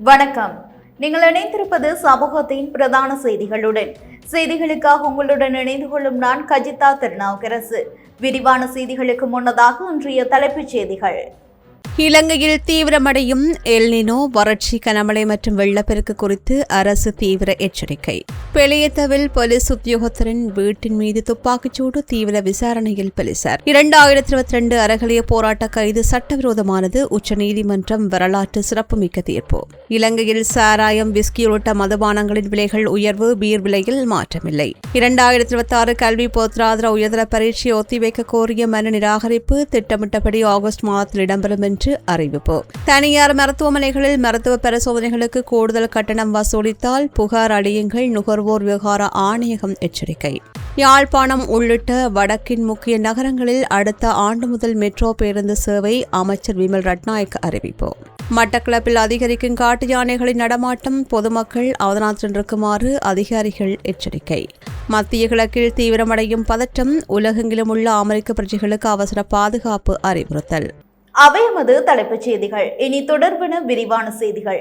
வணக்கம். நீங்கள் இணைந்திருப்பது சமூகத்தின் பிரதான செய்திகளுடன். செய்திகளுக்காக உங்களுடன் இணைந்து கொள்ளும் நான் கஜிதா திருநாவுக்கரசு. விரிவான செய்திகளுக்கு முன்னதாக இன்றைய தலைப்புச் செய்திகள். இலங்கையில் தீவிரமடையும் எல்னினோ, வறட்சி, கனமழை மற்றும் வெள்ளப்பெருக்கு குறித்து அரசு தீவிர எச்சரிக்கை. பெலியத்தவில் போலீஸ் உத்தியோகத்தரின் வீட்டின் மீது துப்பாக்கிச்சூடு, தீவிர விசாரணையில் போலீசார். 2022 அறகலிய போராட்ட கைது சட்டவிரோதமானது, உச்சநீதிமன்றம் வரலாற்று சிறப்புமிக்க தீர்ப்பு. இலங்கையில் சாராயம், விஸ்கி உள்ளிட்ட மதுபானங்களின் விலைகள் உயர்வு, பீர் விலையில் மாற்றமில்லை. 2026 கல்வி பொருளாதார உயர்தர பரீட்சை ஒத்திவைக்க கோரிய மனு நிராகரிப்பு, திட்டமிட்டபடி ஆகஸ்ட் மாதத்தில் இடம்பெறும் என்று அறிவிப்பு. தனியார் மருத்துவமனைகளில் மருத்துவ பரிசோதனைகளுக்கு கூடுதல் கட்டணம் வசூலித்தால் புகார் அளியுங்கள், நுகர்வோர் விவகார ஆணையகம் எச்சரிக்கை. யாழ்ப்பாணம் உள்ளிட்ட வடக்கின் முக்கிய நகரங்களில் அடுத்த ஆண்டு முதல் மெட்ரோ பேருந்து சேவை, அமைச்சர் விமல் ரட்நாயக்க அறிவிப்பு. மட்டக்களப்பில் அதிகரிக்கும் காட்டு யானைகளின் நடமாட்டம், பொதுமக்கள் அவதானத்துடன் இருக்குமாறு அதிகாரிகள் எச்சரிக்கை. மத்திய கிழக்கில் தீவிரமடையும் பதற்றம், உலகெங்கிலும் உள்ள அமெரிக்க பிரஜைகளுக்கு அவசர பாதுகாப்பு அறிவுறுத்தல். அவை எமது தலைப்புச் செய்திகள். இனி தொடர்பான விரிவான செய்திகள்.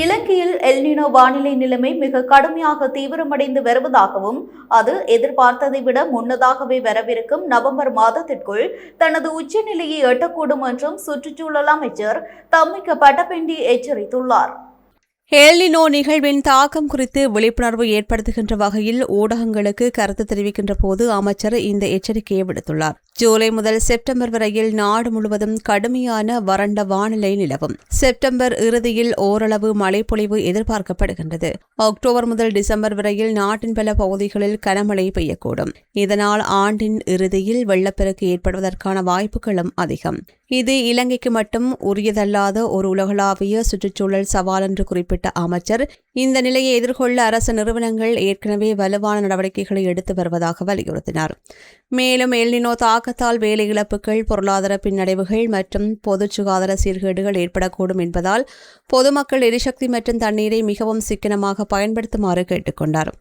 இலங்கையில் எல்னினோ வானிலை நிலைமை மிக கடுமையாக தீவிரமடைந்து வருவதாகவும் அது எதிர்பார்த்ததை விட முன்னதாகவே வரவிருக்கும் நவம்பர் மாதத்திற்குள் தனது உச்சநிலையை எட்டக்கூடும் என்றும் சுற்றுச்சூழல் அமைச்சர் தம்மிக்க பட்டபெண்டி எச்சரித்துள்ளார். எல்னினோ நிகழ்வின் தாக்கம் குறித்து விழிப்புணர்வு ஏற்படுத்துகின்ற வகையில் ஊடகங்களுக்கு கருத்து தெரிவிக்கின்ற போது அமைச்சர் இந்த எச்சரிக்கையை விடுத்துள்ளார். ஜூலை முதல் செப்டம்பர் வரையில் நாடு முழுவதும் கடுமையான வறண்ட வானிலை நிலவும். செப்டம்பர் இறுதியில் ஓரளவு மழைப்பொழிவு எதிர்பார்க்கப்படுகின்றது. அக்டோபர் முதல் டிசம்பர் வரையில் நாட்டின் பல பகுதிகளில் கனமழை பெய்யக்கூடும். இதனால் ஆண்டின் இறுதியில் வெள்ளப்பெருக்கு ஏற்படுவதற்கான வாய்ப்புகளும் அதிகம். இது இலங்கைக்கு மட்டும் உரியதல்லாத ஒரு உலகளாவிய சுற்றுச்சூழல் சவால் என்று குறிப்பிட்ட அமைச்சர், இந்த நிலையை எதிர்கொள்ள அரசு நிறுவனங்கள் ஏற்கனவே வலுவான நடவடிக்கைகளை எடுத்து வருவதாக வலியுறுத்தினார். மேலும் எல்னினோ தாக்கத்தால் வேலை இழப்புகள், பொருளாதார பின்னடைவுகள் மற்றும் பொது சுகாதார சீர்கேடுகள் ஏற்படக்கூடும் என்பதால் பொதுமக்கள் எரிசக்தி மற்றும் தண்ணீரை மிகவும் சிக்கனமாக பயன்படுத்துமாறு கேட்டுக்கொண்டார்.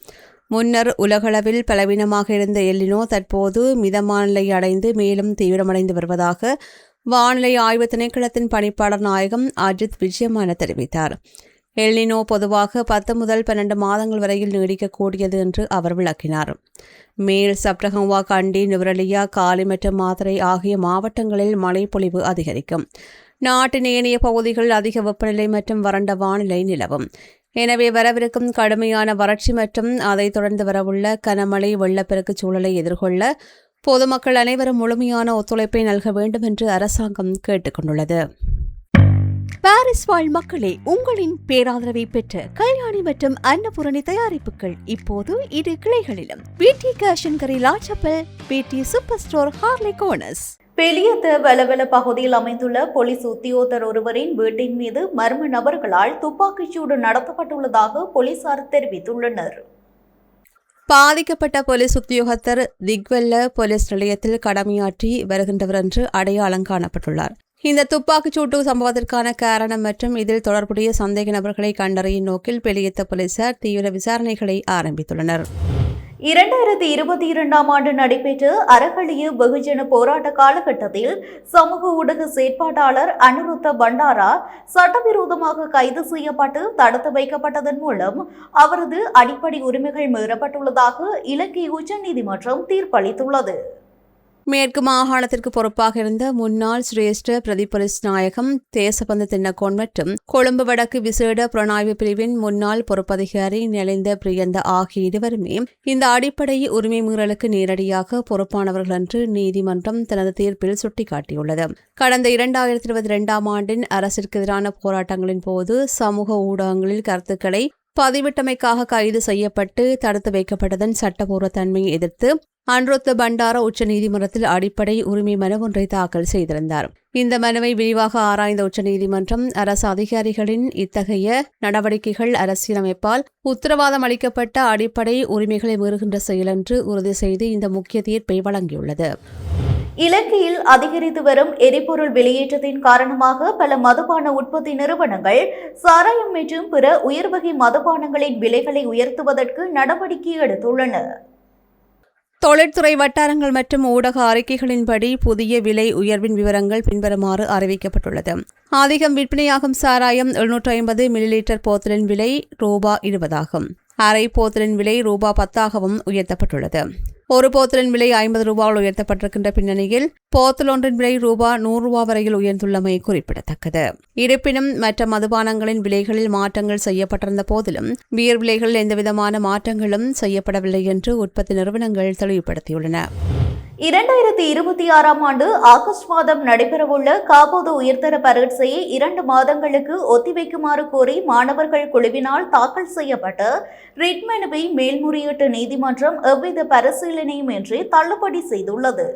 முன்னர் உலகளவில் பலவீனமாக இருந்த எல்னினோ தற்போது மிதமான நிலை அடைந்து மேலும் தீவிரமடைந்து வருவதாக வானிலை ஆய்வு திணைக்களத்தின் பணிப்பாளர் நாயகம் அஜித் விஜயமான தெரிவித்தார். எல்னினோ பொதுவாக 10 முதல் 12 மாதங்கள் வரையில் நீடிக்கக்கூடியது என்று அவர் விளக்கினார். மேல் சப்ரகமுவா, கண்டி, நுவரெலியா, காலி மற்றும் மாத்தறை ஆகிய மாவட்டங்களில் மழைப்பொழிவு அதிகரிக்கும். நாட்டின் ஏனைய பகுதிகளில் அதிக வெப்பநிலை மற்றும் வறண்ட வானிலை நிலவும். எனவே வரவிருக்கும் கடுமையான வறட்சி மற்றும் அதைத் தொடர்ந்து வரவுள்ள கனமழை, வெள்ளப்பெருக்கு சூழலை எதிர்கொள்ள பொதுமக்கள் அனைவரும் முழுமையான ஒத்துழைப்பை நல்க வேண்டும் என்று அரசாங்கம் கேட்டுக் கொண்டுள்ளது. பாரிஸ் வாழ் மக்களே, உங்களின் பேராதரவை பெற்ற கல்யாணி மற்றும் அன்னபூரணி தயாரிப்புகள் இப்போது 2 கிளைகளிலும். பிடி கேஷன் கரி லாச்சப்பல், பிடி super store Harley cones. Beliatta வலவல பகுதியில் அமைந்துள்ள போலீஸ் உத்தியோகத்தர் ஒருவரின் வீட்டின் மீது மர்ம நபர்களால் துப்பாக்கிச்சூடு நடத்தப்பட்டுள்ளதாக போலீசார் தெரிவித்துள்ளனர். பாதிக்கப்பட்ட போலீஸ் உத்தியோகத்தர் திக்வெல்ல போலீஸ் நிலையத்தில் கடமையாற்றி வருகின்றவர் என்று அடையாளம் காணப்பட்டுள்ளார். இந்த துப்பாக்கிச்சூட்டு சம்பவத்திற்கான காரணம் மற்றும் இதில் தொடர்புடைய சந்தேக நபர்களை கண்டறியும் நோக்கில் பெலியத்த போலீசார் தீவிர விசாரணைகளை ஆரம்பித்துள்ளனர். 2022ஆம் ஆண்டு நடைபெற்ற அறகலிய வெகுஜன போராட்ட காலகட்டத்தில் சமூக ஊடக செயற்பாட்டாளர் அனுருத்த பண்டாரா சட்டவிரோதமாக கைது செய்யப்பட்டு தடுத்து வைக்கப்பட்டதன் மூலம் அவரது அடிப்படை உரிமைகள் மீறப்பட்டுள்ளதாக இலங்கை உச்சநீதிமன்றம் தீர்ப்பளித்துள்ளது. மேற்கு மாகாணத்திற்கு பொறுப்பாக இருந்த முன்னாள் சிரேஷ்ட பிரதி போலீஸ் நாயகம் தேசபந்து தென்னகோன் மற்றும் கொழும்பு வடக்கு விசேட புலனாய்வு பிரிவின் முன்னாள் பொறுப்பதிகாரி நலிந்த பிரியந்த ஆகிய இருவருமே இந்த அடிப்படை உரிமை மீறலுக்கு நேரடியாக பொறுப்பானவர்கள் என்று நீதிமன்றம் தனது தீர்ப்பில் சுட்டிக்காட்டியுள்ளது. கடந்த 2022ஆம் ஆண்டின் அரசிற்கு எதிரான போராட்டங்களின் போது சமூக ஊடகங்களில் கருத்துக்களை பதிவிட்டமைக்காக கைது செய்யப்பட்டு தடுத்து வைக்கப்பட்டதன் சட்டபூர்வ தன்மையை எதிர்த்து அனுருத்த பண்டாரா உச்சநீதிமன்றத்தில் அடிப்படை உரிமை மனு ஒன்றை தாக்கல் செய்திருந்தார். இந்த மனுவை விரிவாக ஆராய்ந்த உச்சநீதிமன்றம் அரசு அதிகாரிகளின் இத்தகைய நடவடிக்கைகள் அரசியலமைப்பால் உத்தரவாதம் அளிக்கப்பட்ட அடிப்படை உரிமைகளை மீறுகின்ற செயல் என்று உறுதி செய்து இந்த முக்கிய தீர்ப்பை வழங்கியுள்ளது. இலங்கையில் அதிகரித்து வரும் எரிபொருள் வெளியேற்றத்தின் காரணமாக பல மதுபான உற்பத்தி நிறுவனங்கள் சாராயம் மற்றும் பிற உயர்வகை மதுபானங்களின் விலைகளை உயர்த்துவதற்கு நடவடிக்கை எடுத்துள்ளன. தொழிற்துறை வட்டாரங்கள் மற்றும் ஊடக அறிக்கைகளின்படி புதிய விலை உயர்வின் விவரங்கள் பின்வருமாறு அறிவிக்கப்பட்டுள்ளது. அதிகம் விற்பனையாகும் சாராயம் 750 மில்லிலிட்டர் போத்தலின் விலை ரூ.20 ஆகும். அரை போத்தலின் விலை ரூ.10 உயர்த்தப்பட்டுள்ளது. ஒரு போத்தலின் விலை 50 ரூபாயில் உயர்த்தப்பட்டிருக்கின்ற பின்னணியில் போத்தல் ஒன்றின் விலை ரூ.100 வரையில் உயர்ந்துள்ளமை குறிப்பிடத்தக்கது. இருப்பினும் மற்ற மதுபானங்களின் விலைகளில் மாற்றங்கள் செய்யப்பட்டிருந்த போதிலும் பியர் விலைகளில் எந்தவிதமான மாற்றங்களும் செய்யப்படவில்லை என்று உற்பத்தி நிறுவனங்கள் தெளிவுபடுத்தியுள்ளன. 2026 ஆண்டு ஆகஸ்ட் மாதம் நடைபெறவுள்ள காபோது உயர்தர பரீட்சையை 2 மாதங்களுக்கு ஒத்திவைக்குமாறு கோரி மாணவர்கள் குழுவினால் தாக்கல் செய்யப்பட்ட ரிட் மனுவை மேல்முறையீட்டு நீதிமன்றம் எவ்வித பரிசீலனையும் இன்றி தள்ளுபடி செய்துள்ளது.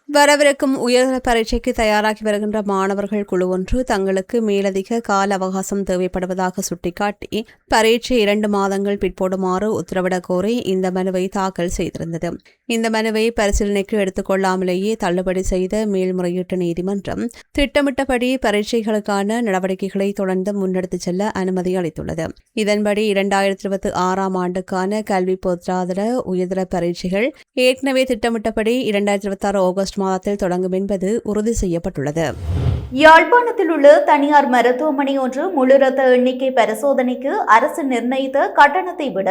வரவிருக்கும் உயர்தர பரீட்சைக்கு தயாராகி வருகின்ற மாணவர்கள் குழு ஒன்று தங்களுக்கு மேலதிக கால அவகாசம் தேவைப்படுவதாக சுட்டிக்காட்டி பரீட்சை 2 மாதங்கள் பிற்போடுமாறு உத்தரவிடக் கோரி இந்த மனுவை தாக்கல் செய்திருந்தது. இந்த மனுவை பரிசீலனைக்கு எடுத்துக்கொள்ளாமலேயே தள்ளுபடி செய்த மேல்முறையீட்டு நீதிமன்றம் திட்டமிட்டபடி பரீட்சைகளுக்கான நடவடிக்கைகளை தொடர்ந்து முன்னெடுத்துச் செல்ல அனுமதி அளித்துள்ளது. இதன்படி 2026 ஆண்டுக்கான கல்வி பொதுத்தர உயர்தர பரீட்சைகள் ஏற்கனவே திட்டமிட்டபடி 2026 ஆகஸ்ட் மாதத்தில் தொடங்கும் என்பது உறுதி செய்யப்பட்டுள்ளது. யாழ்ப்பாணத்தில் உள்ள தனியார் மருத்துவமனை ஒன்று முழு இரத்த எண்ணிக்கை பரிசோதனைக்கு அரசு நிர்ணயித்த கட்டணத்தை விட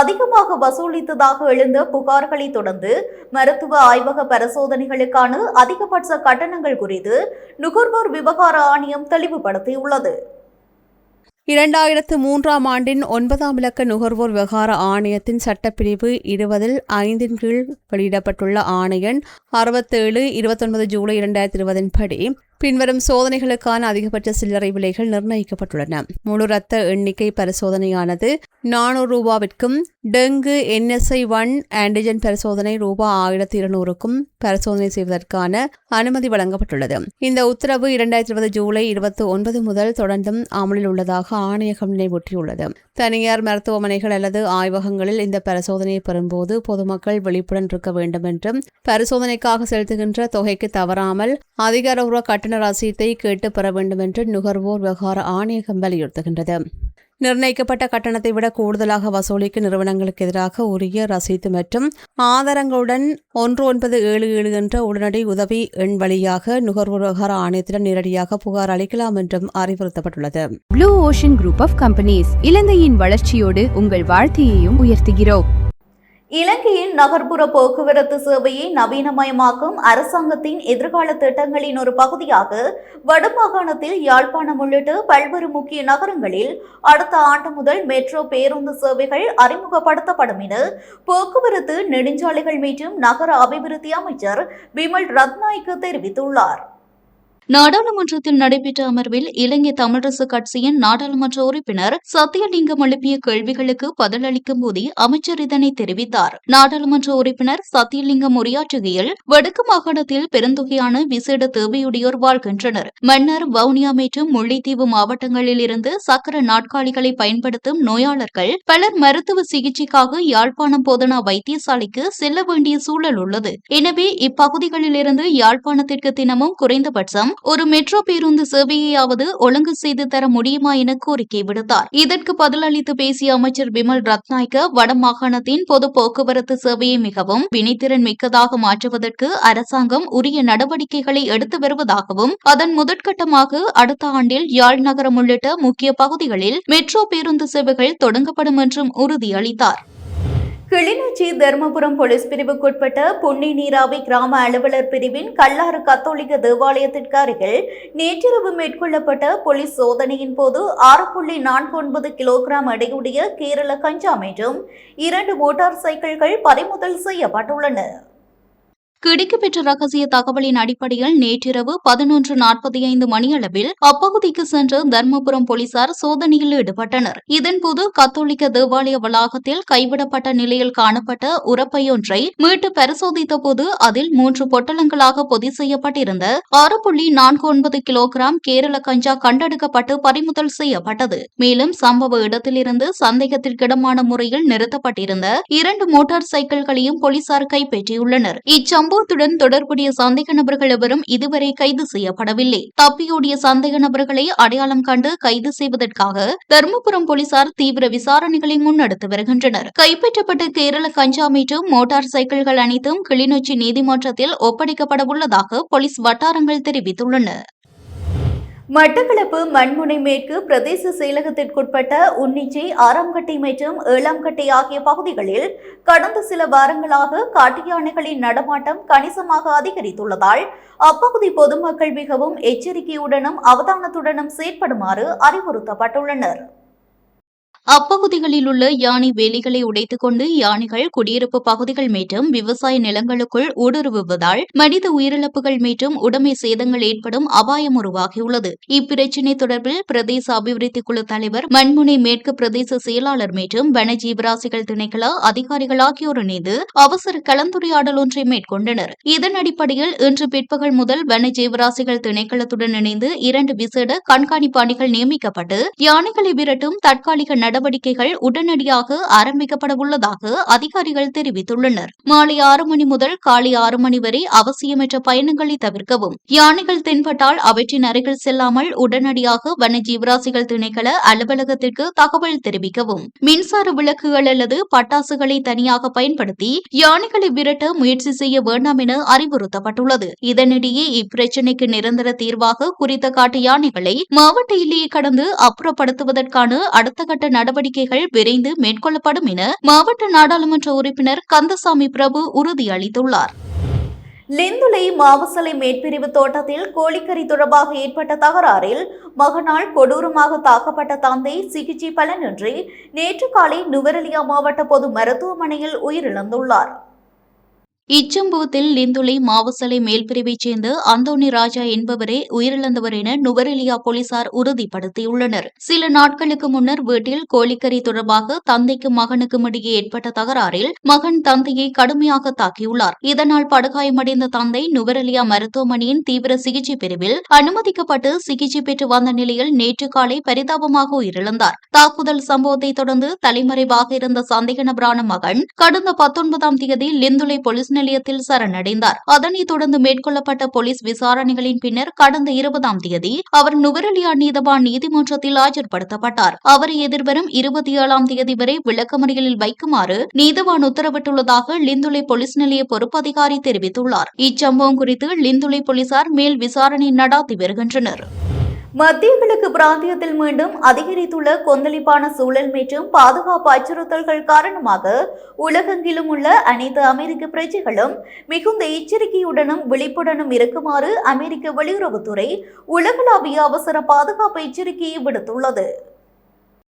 அதிகமாக வசூலித்ததாக எழுந்த புகார்களை தொடர்ந்து மருத்துவ ஆய்வக பரிசோதனைகளுக்கான அதிகபட்ச கட்டணங்கள் குறித்து நுகர்வோர் விவகார ஆணையம் தெளிவுபடுத்தியுள்ளது. 2003 ஆண்டின் 9ஆம் இலக்க நுகர்வோர் விவகார ஆணையத்தின் சட்டப்பிரிவு 20 5 கீழ் வெளியிடப்பட்டுள்ள ஆணையன் 67 29 ஜூலை 2020 படி பின்வரும் சோதனைகளுக்கான அதிகபட்ச சில்லறை விலைகள் நிர்ணயிக்கப்பட்டுள்ளன. முழு இரத்த எண்ணிக்கை பரிசோதனையானது ரூ.400 டெங்கு NSI-1 ஆன்டிஜன் பரிசோதனை ரூ.1200 பரிசோதனை செய்வதற்கான அனுமதி வழங்கப்பட்டுள்ளது. இந்த உத்தரவு 2020 ஜூலை 29 முதல் தொடர்ந்தும் அமலில் உள்ளதாக ஆணையகம் நினைவூட்டியுள்ளது. தனியார் மருத்துவமனைகள் அல்லது ஆய்வகங்களில் இந்த பரிசோதனையை பெறும்போது பொதுமக்கள் விழிப்புடன் இருக்க வேண்டும் என்றும் பரிசோதனைக்காக செலுத்துகின்ற தொகைக்கு தவறாமல் அதிகாரப்பூர்வ கட்டண ரசீதை கேட்டு பெற வேண்டும் என்று நுகர்வோர் விவகார ஆணையகம் வலியுறுத்துகின்றது. நிர்ணயிக்கப்பட்ட கட்டணத்தை விட கூடுதலாக வசூலிக்கும் நிறுவனங்களுக்கு எதிராக உரிய ரசீது மற்றும் ஆதாரங்களுடன் 1977 என்ற உடனடி உதவி எண் வழியாக நுகர்வோர் விவகார ஆணையத்திடம் நேரடியாக புகார் அளிக்கலாம் என்றும் அறிவுறுத்தப்பட்டுள்ளது. Blue ocean group of companies இலங்கையின் வளர்ச்சியோடு உங்கள் வாழ்க்கையையும் உயர்த்துகிறோம். இலங்கையின் நகர்ப்புற போக்குவரத்து சேவையை நவீனமயமாக்கும் அரசாங்கத்தின் எதிர்கால திட்டங்களின் ஒரு பகுதியாக வடமாகாணத்தில் யாழ்ப்பாணம் உள்ளிட்ட பல்வேறு முக்கிய நகரங்களில் அடுத்த ஆண்டு முதல் மெட்ரோ பேருந்து சேவைகள் அறிமுகப்படுத்தப்படும் என போக்குவரத்து நெடுஞ்சாலைகள் மற்றும் நகர அபிவிருத்தி அமைச்சர் பிமல் ரத்நாயக்க தெரிவித்துள்ளார். நாடாளுமன்றத்தில் நடைபெற்ற அமர்வில் இலங்கை தமிழரசு கட்சியின் நாடாளுமன்ற உறுப்பினர் சத்தியலிங்கம் எழுப்பிய கேள்விகளுக்கு பதிலளிக்கும் போதே அமைச்சர் இதனை தெரிவித்தார். நாடாளுமன்ற உறுப்பினர் சத்தியலிங்கம் உரையாற்றுகையில் வடக்கு மாகாணத்தில் பெருந்தொகையான விசேட தேவையுடையோர் வாழ்கின்றனர். மன்னார், வவுனியா மற்றும் முல்லைத்தீவு மாவட்டங்களில் இருந்து சக்கர நாட்காலிகளை பயன்படுத்தும் நோயாளர்கள் பலர் மருத்துவ சிகிச்சைக்காக யாழ்ப்பாணம் போதனா வைத்தியசாலைக்கு செல்ல வேண்டிய சூழல் உள்ளது. எனவே இப்பகுதிகளில் இருந்து யாழ்ப்பாணத்திற்கு தினமும் குறைந்தபட்சம் ஒரு மெட்ரோ பேருந்து சேவையாவது ஒழுங்கு செய்து தர முடியுமா என கோரிக்கை விடுத்தார். இதற்கு பதிலளித்து பேசிய அமைச்சர் பிமல் ரத்நாயக்க வடமாகாணத்தின் பொது போக்குவரத்து சேவையை மிகவும் வினைத்திறன் மிக்கதாக மாற்றுவதற்கு அரசாங்கம் உரிய நடவடிக்கைகளை எடுத்து வருவதாகவும் அதன் முதற்கட்டமாக அடுத்த ஆண்டில் யாழ் நகரம் உள்ளிட்ட முக்கிய பகுதிகளில் மெட்ரோ பேருந்து சேவைகள் தொடங்கப்படும் என்றும் உறுதியளித்தார். கிளிநொச்சி தர்மபுரம் போலீஸ் பிரிவுக்குட்பட்ட புன்னி நீராவி கிராம அலுவலர் பிரிவின் கல்லாறு கத்தோலிக்க தேவாலயத்திற்கு அருகில் நேற்றிரவு மேற்கொள்ளப்பட்ட போலீஸ் சோதனையின் போது 6.49 கிலோகிராம் எடையுடைய கேரள கஞ்சா மற்றும் 2 மோட்டார் சைக்கிள்கள் பறிமுதல் செய்யப்பட்டுள்ளன. கிடைக்கப்பெற்ற ரகசிய தகவலின் அடிப்படையில் நேற்றிரவு 11:45 மணியளவில் அப்பகுதிக்கு சென்ற தர்மபுரம் போலீசார் சோதனையில் ஈடுபட்டனர். இதன்போது கத்தோலிக்க தேவாலய வளாகத்தில் கைவிடப்பட்ட நிலையில் காணப்பட்ட உரப்பையொன்றை மீட்டு பரிசோதித்த போது அதில் 3 பொட்டலங்களாக பொதி செய்யப்பட்டிருந்த 6.49 கிலோகிராம் கேரள கஞ்சா கண்டெடுக்கப்பட்டு பறிமுதல் செய்யப்பட்டது. மேலும் சம்பவ இடத்திலிருந்து சந்தேகத்திற்கிடமான முறையில் நிறுத்தப்பட்டிருந்த 2 மோட்டார் சைக்கிள்களையும் போலீசார் கைப்பற்றியுள்ளனர். இச்சம்பவம் சம்பவத்துடன் தொடர்புடைய சந்தேக நபர்கள் எவரும் இதுவரை கைது செய்யப்படவில்லை. தப்பியோடிய சந்தேக நபர்களை அடையாளம் கண்டு கைது செய்வதற்காக தருமபுரம் போலீசார் தீவிர விசாரணைகளை முன்னெடுத்து வருகின்றனர். கைப்பற்றப்பட்ட கேரள கஞ்சா மற்றும் மோட்டார் சைக்கிள்கள் அனைத்தும் கிளிநொச்சி நீதிமன்றத்தில் ஒப்படைக்கப்பட உள்ளதாக போலீஸ் வட்டாரங்கள் தெரிவித்துள்ளன. மட்டக்களப்பு மண்முனை மேற்கு பிரதேச செயலகத்திற்குட்பட்ட உன்னிச்சை 6ஆம் கட்டை மற்றும் 7ஆம் கட்டை ஆகிய பகுதிகளில் கடந்த சில வாரங்களாக காட்டு யானைகளின் நடமாட்டம் கணிசமாக அதிகரித்துள்ளதால் அப்பகுதி பொதுமக்கள் மிகவும் எச்சரிக்கையுடனும் அவதானத்துடனும் செயற்படுமாறு அறிவுறுத்தப்பட்டுள்ளனர். அப்பகுதிகளில் உள்ள யானை வேலிகளை உடைத்துக் கொண்டு யானைகள் குடியிருப்பு பகுதிகள் மற்றும் விவசாய நிலங்களுக்குள் ஊடுருவுவதால் மனித உயிரிழப்புகள் மற்றும் உடைமை சேதங்கள் ஏற்படும் அபாயம் உருவாகியுள்ளது. இப்பிரச்சினை தொடர்பில் பிரதேச அபிவிருத்தி குழு தலைவர், மண்முனை மேற்கு பிரதேச செயலாளர் மற்றும் வனஜீவராசிகள் திணைக்கள அதிகாரிகள் ஆகியோர் இணைந்து அவசர கலந்துரையாடல் ஒன்றை மேற்கொண்டனர். இதன் அடிப்படையில் இன்று பிற்பகல் முதல் வனஜீவராசிகள் திணைக்களத்துடன் இணைந்து 2 விசேட கண்காணிப்பு அணிகள் நியமிக்கப்பட்டு யானைகளை விரட்டும் தற்காலிக நடவடிக்கைகள் உடனடியாக ஆரம்பிக்கப்பட உள்ளதாக அதிகாரிகள் தெரிவித்துள்ளனர். மாலை 6 மணி முதல் காலை 6 மணி வரை அவசியமற்ற பயணங்களை தவிர்க்கவும், யானைகள் தென்பட்டால் அவற்றின் அருகில் செல்லாமல் உடனடியாக வனஜீவராசிகள் திணைக்கள அலுவலகத்திற்கு தகவல் தெரிவிக்கவும், மின்சார விளக்குகள் அல்லது பட்டாசுகளை தனியாக பயன்படுத்தி யானைகளை விரட்ட முயற்சி செய்ய வேண்டாம் என அறிவுறுத்தப்பட்டுள்ளது. இதனிடையே இப்பிரச்சினைக்கு நிரந்தர தீர்வாக குறித்த காட்டு யானைகளை மாவட்ட எல்லையை கடந்து அப்புறப்படுத்துவதற்கான அடுத்த கட்ட நடவடிக்கைகள் விரைந்து மேற்கொள்ளப்படும் என மாவட்ட நாடாளுமன்ற உறுப்பினர் கந்தசாமி பிரபு உறுதியளித்துள்ளார். லிந்துலை மாவசலை மேற்பிரிவு தோட்டத்தில் கோழிக்கறி தொடர்பாக ஏற்பட்ட தகராறில் மகனால் கொடூரமாக தாக்கப்பட்ட தந்தை சிகிச்சை பலனின்றி நேற்று காலை நுவரெலியா மாவட்ட பொது மருத்துவமனையில் உயிரிழந்துள்ளார். இச்சம்பவத்தில் லிந்துலை மாவசலை மேல்பிரிவைச் சேர்ந்த அந்தோணி ராஜா என்பவரே உயிரிழந்தவர் என நுவரெலியா போலீசார் உறுதிப்படுத்தியுள்ளனர். சில நாட்களுக்கு முன்னர் வீட்டில் கோழிக்கறி தொடர்பாக தந்தைக்கும் மகனுக்கும் இடையே ஏற்பட்ட தகராறில் மகன் தந்தையை கடுமையாக தாக்கியுள்ளார். இதனால் படுகாயமடைந்த தந்தை நுவரெலியா மருத்துவமனையின் தீவிர சிகிச்சை பிரிவில் அனுமதிக்கப்பட்டு சிகிச்சை பெற்று வந்த நிலையில் நேற்று காலை பரிதாபமாக உயிரிழந்தார். தாக்குதல் சம்பவத்தை தொடர்ந்து தலைமறைவாக இருந்த சந்தேக நபரான மகன் கடந்த 19ஆம் தேதி லிந்துலை போலீஸ் நிலையத்தில் சரணடைந்தார். அதனைத் தொடர்ந்து மேற்கொள்ளப்பட்ட போலீஸ் விசாரணைகளின் பின்னர் கடந்த 20ஆம் தேதி அவர் நுவரெலியா நீதவான் நீதிமன்றத்தில் ஆஜர்படுத்தப்பட்டார். அவரை எதிர்வரும் 27ஆம் தேதி வரை விளக்கமறியலில் வைக்குமாறு நீதவான் உத்தரவிட்டுள்ளதாக லிந்துலை போலீஸ் நிலைய பொறுப்பு அதிகாரி தெரிவித்துள்ளார். இச்சம்பவம் குறித்து லிந்துலை போலீசார் மேல் விசாரணை நடாத்தி வருகின்றனர். மத்திய கிழக்கு பிராந்தியத்தில் மீண்டும் அதிகரித்துள்ள கொந்தளிப்பான சூழல் மற்றும் பாதுகாப்பு அச்சுறுத்தல்கள் காரணமாக உலகெங்கிலும் உள்ள அனைத்து அமெரிக்க பிரஜைகளும் மிகுந்த எச்சரிக்கையுடனும் விழிப்புடனும் இருக்குமாறு அமெரிக்க வெளியுறவுத்துறை உலகளாவிய அவசர பாதுகாப்பு எச்சரிக்கையை விடுத்துள்ளது.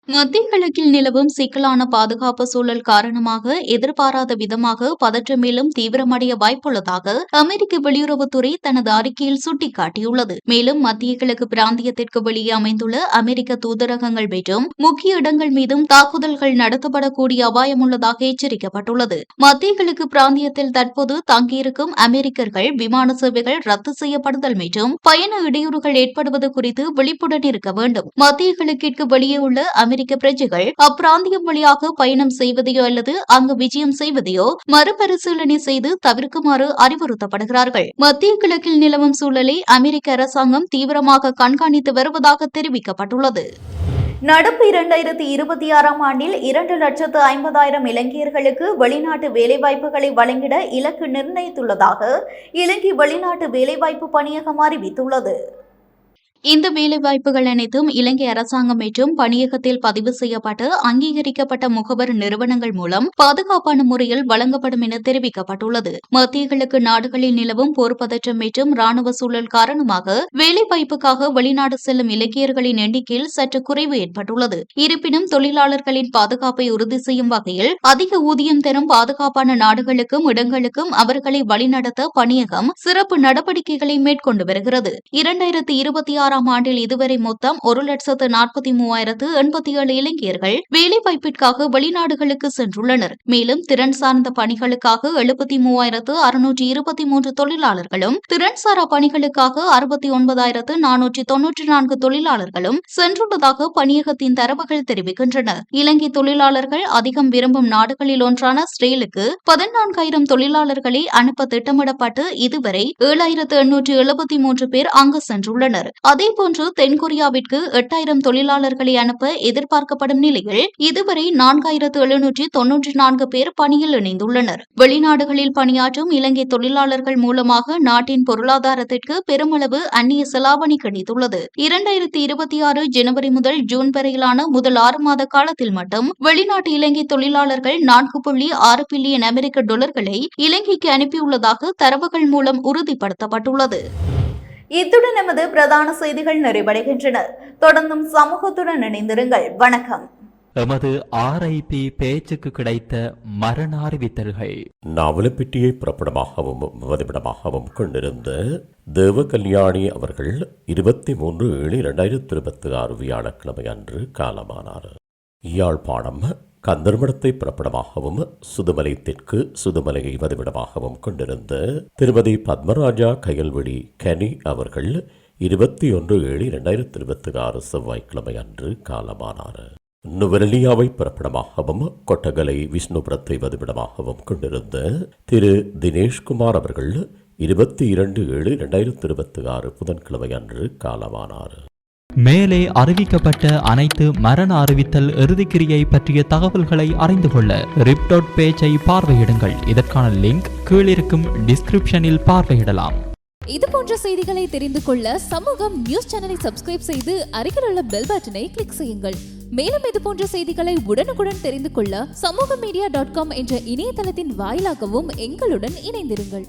மத்திய கிழக்கில் நிலவும் சிக்கலான பாதுகாப்பு சூழல் காரணமாக எதிர்பாராத விதமாக பதற்றம் மேலும் தீவிரமடைய வாய்ப்புள்ளதாக அமெரிக்க வெளியுறவுத்துறை தனது அறிக்கையில் சுட்டிக்காட்டியுள்ளது. மேலும் மத்திய கிழக்கு பிராந்தியத்திற்கு வெளியே அமைந்துள்ள அமெரிக்க தூதரகங்கள் மற்றும் முக்கிய இடங்கள் மீதும் தாக்குதல்கள் நடத்தப்படக்கூடிய அபாயம் உள்ளதாக எச்சரிக்கப்பட்டுள்ளது. மத்திய கிழக்கு பிராந்தியத்தில் தற்போது தங்கியிருக்கும் அமெரிக்கர்கள் விமான சேவைகள் ரத்து செய்யப்படுதல் மற்றும் பயண இடையூறுகள் ஏற்படுவது குறித்து விழிப்புடன் இருக்க வேண்டும். மத்திய கிழக்கிற்கு வெளியே உள்ள அமெரிக்க பிரஜைகள் அப்பிராந்தியம் வழியாக பயணம் செய்வதையோ அல்லது அங்கு விஜயம் செய்வதையோ மறுபரிசீலனை செய்து தவிர்க்குமாறு அறிவுறுத்தப்படுகிறார்கள். மத்திய கிழக்கில் நிலவும் சூழலை அமெரிக்க அரசாங்கம் தீவிரமாக கண்காணித்து வருவதாக தெரிவிக்கப்பட்டுள்ளது. நடப்பு 2026ஆம் ஆண்டில் 2,50,000 இலங்கையர்களுக்கு வெளிநாட்டு வேலைவாய்ப்புகளை வழங்கிட இலக்கு நிர்ணயித்துள்ளதாக இலங்கை வெளிநாட்டு வேலைவாய்ப்பு பணியகம் அறிவித்துள்ளது. இந்த வேலைவாய்ப்புகள் அனைத்தும் இலங்கை அரசாங்கம் மற்றும் பணியகத்தில் பதிவு செய்யப்பட்டு அங்கீகரிக்கப்பட்ட முகவர் நிறுவனங்கள் மூலம் பாதுகாப்பான முறையில் வழங்கப்படும் என தெரிவிக்கப்பட்டுள்ளது. மத்திய கிழக்கு நாடுகளில் நிலவும் போர் பதற்றம் மற்றும் ராணுவ சூழல் காரணமாக வேலைவாய்ப்புக்காக வெளிநாடு செல்லும் இலங்கையர்களின் எண்ணிக்கையில் சற்று குறைவு ஏற்பட்டுள்ளது. இருப்பினும் தொழிலாளர்களின் பாதுகாப்பை உறுதி செய்யும் வகையில் அதிக ஊதியம் தரும் பாதுகாப்பான நாடுகளுக்கும் இடங்களுக்கும் அவர்களை வழிநடத்த பணியகம் சிறப்பு நடவடிக்கைகளை மேற்கொண்டு வருகிறது. 2026 2026ஆம் ஆண்டில் இதுவரை மொத்தம் 1,43,087 இலங்கையர்கள் வேலைவாய்ப்பிற்காக வெளிநாடுகளுக்கு சென்றுள்ளனர். மேலும் திறன் சார்ந்த பணிகளுக்காக 73,623 தொழிலாளர்களும், திறன்சாரா பணிகளுக்காக 69,494 தொழிலாளர்களும் சென்றுள்ளதாக பணியகத்தின் தரவுகள் தெரிவிக்கின்றன. இலங்கை தொழிலாளர்கள் அதிகம் விரும்பும் நாடுகளில் ஒன்றான இஸ்ரேலுக்கு 14,000 தொழிலாளர்களை அனுப்ப திட்டமிடப்பட்டு இதுவரை 7,873 பேர் அங்கு சென்றுள்ளனர். அதேபோன்று தென்கொரியாவிற்கு 8,000 தொழிலாளர்களை அனுப்ப எதிர்பார்க்கப்படும் நிலையில் இதுவரை 4,794 பேர் பணியில் இணைந்துள்ளனர். வெளிநாடுகளில் பணியாற்றும் இலங்கை தொழிலாளர்கள் மூலமாக நாட்டின் பொருளாதாரத்திற்கு பெருமளவு அந்நிய செலாவணி கிடைத்துள்ளது. 2026 ஜனவரி முதல் ஜூன் வரையிலான முதல் 6 மாத காலத்தில் மட்டும் வெளிநாட்டு இலங்கை தொழிலாளர்கள் 4.6 பில்லியன் அமெரிக்க டாலர்களை இலங்கைக்கு அனுப்பியுள்ளதாக தரவுகள் மூலம் உறுதிப்படுத்தப்பட்டுள்ளது. இத்துடன் நமது பிரதான செய்திகள் நிறைவடைகின்றன. தொடர்ந்தும் சமூகத்துடன் இணைந்திருங்கள். வணக்கம். எமது RIP பேச்சுக்கு கிடைத்த மரண அறிவித்தல்கள். நாவலப்பிட்டியை புறப்படமாகவும் வதிவிடமாகவும் கொண்டிருந்த தேவகல்யாணி அவர்கள் 23/7/2026 வியாழக்கிழமை அன்று காலமானார். யாழ்ப்பாணம் கந்தர்மடத்தை புறப்படமாகவும் சுதுமலை தெற்கு சுதுமலையை வதிவிடமாகவும் கொண்டிருந்த திருமதி பத்மராஜா கயல்விழி கனி அவர்கள் 21/7/2026 செவ்வாய்க்கிழமை அன்று காலமானார். நுவரெலியாவை புறப்படமாகவும் கொட்டகலை விஷ்ணுபுரத்தை வதிவிடமாகவும் கொண்டிருந்த திரு தினேஷ்குமார் அவர்கள் 22/7/2026 புதன்கிழமை அன்று காலமானார். மேலே அறிவிக்கப்பட்ட அனைத்து மரண அறிவித்தல் இறுதிக்கிரியை பற்றிய தகவல்களை அறிந்து கொள்ள ரிப் பேஜை பார்வையிடுங்கள். இதற்கான லிங்க் கீழிருக்கும் டிஸ்கிரிப்ஷனில் பார்வையிடலாம். இது போன்ற செய்திகளை தெரிந்து கொள்ள சமூகம் நியூஸ் சேனலை சப்ஸ்கிரைப் செய்து அருகில் உள்ள பெல் பட்டனை கிளிக் செய்யுங்கள். மேலும் இது போன்ற செய்திகளை உடனுக்குடன் தெரிந்து கொள்ள சமூகமீடியா.com என்ற இணையதளத்தின் வாயிலாகவும் எங்களுடன் இணைந்திருங்கள்.